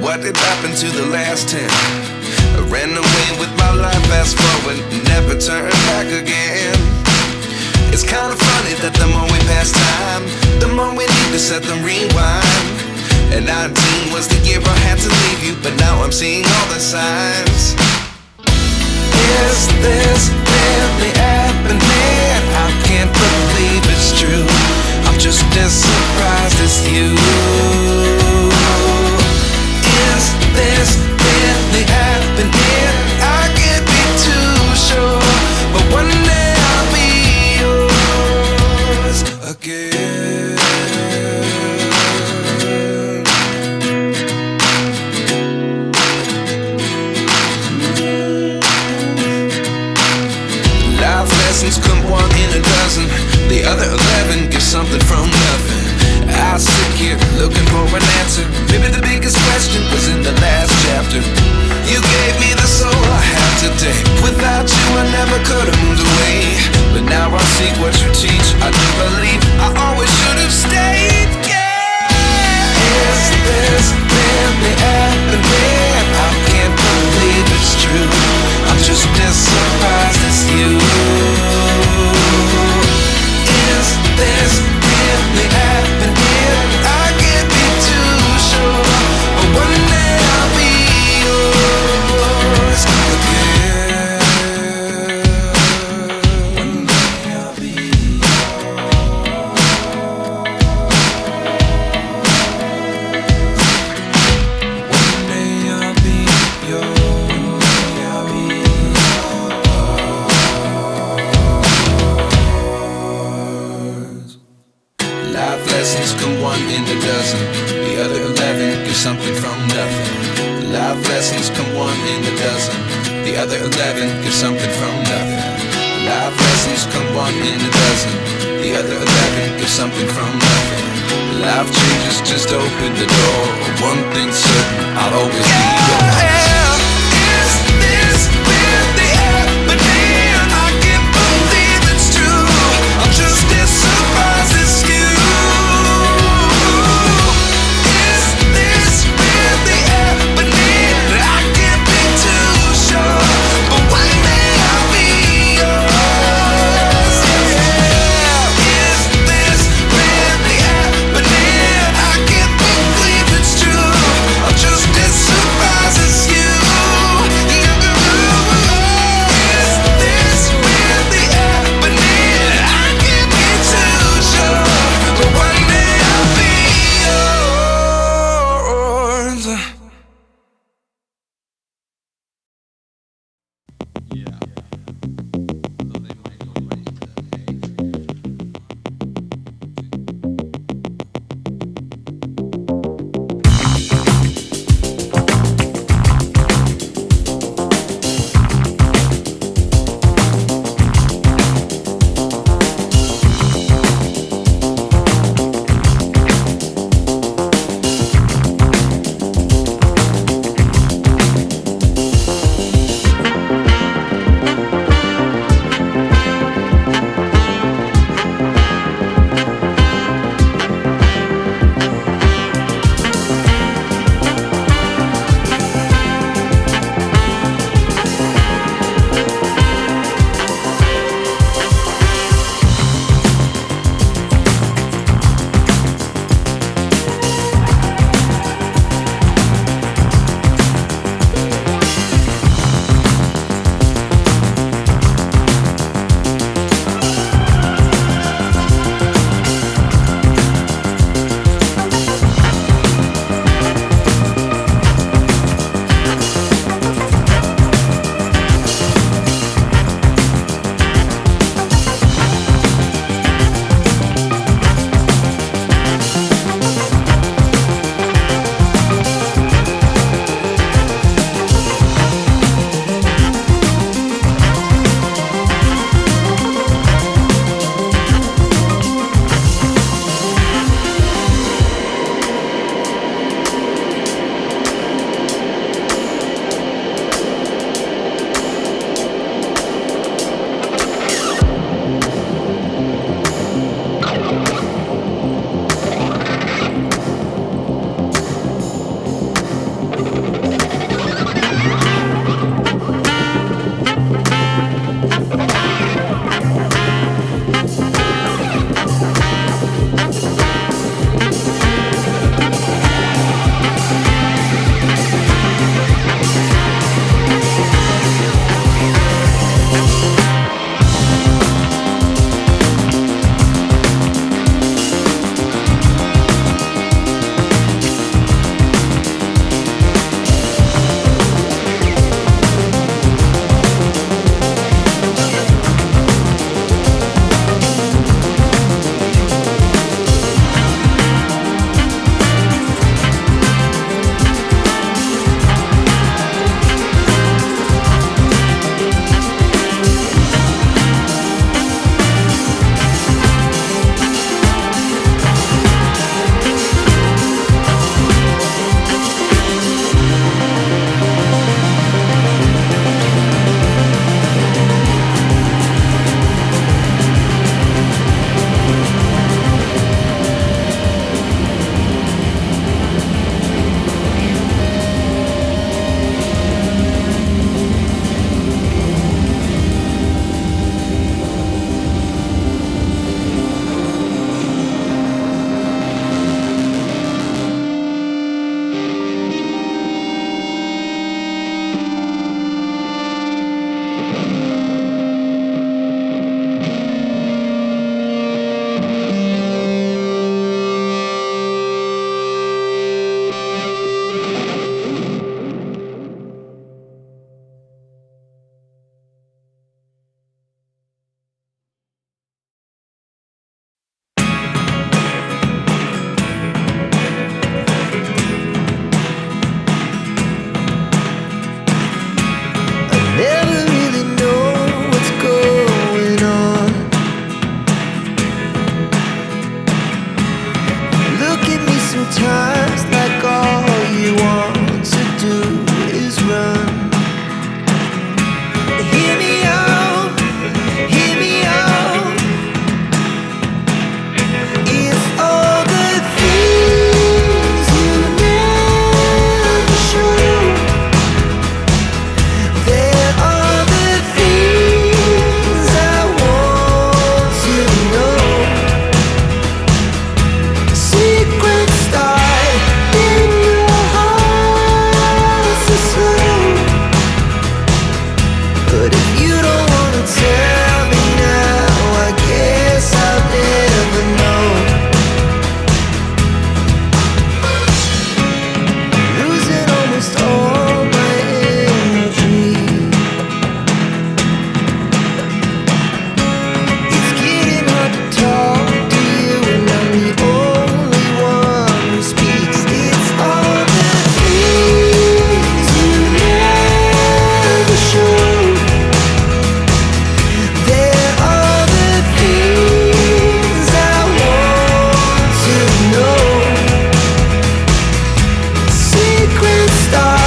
What did happen to the last 10? I ran away with my life, fast forward, never turn back again. It's kind of funny that the more we pass time, the more we need to set them rewind. And 19 was the year I had to leave you, but now I'm seeing all the signs. Is this really happening? I can't believe it's true. I'm just as surprised as you. Is this really happening? I can't be too sure, but one day I'll be yours again. Life lessons come one in a dozen. The other 11 get something from nothing. I sit here looking for an answer. Maybe the biggest question was in the last chapter. You gave me the soul I have today. Without you I never could have moved away. But now I see what you teach. I do believe I always should have stayed. Yeah. Is this really happening? I can't believe it's true. I'm just as surprised as you. Is this really happening? I can't be too sure, but one day I'll be yours again. One day I'll be yours. One day I'll be yours. One day I'll be yours. Life lessons come one in a dozen. The other 11 give something from nothing. Life lessons come one in a dozen. The other 11 give something from nothing. Life lessons come one in a dozen. The other 11 give something from nothing. Life changes just open the door. One thing's certain, I'll always be yours. Is this really happening? I can't believe it's true. I'm just as surprised as you. Surprise. start.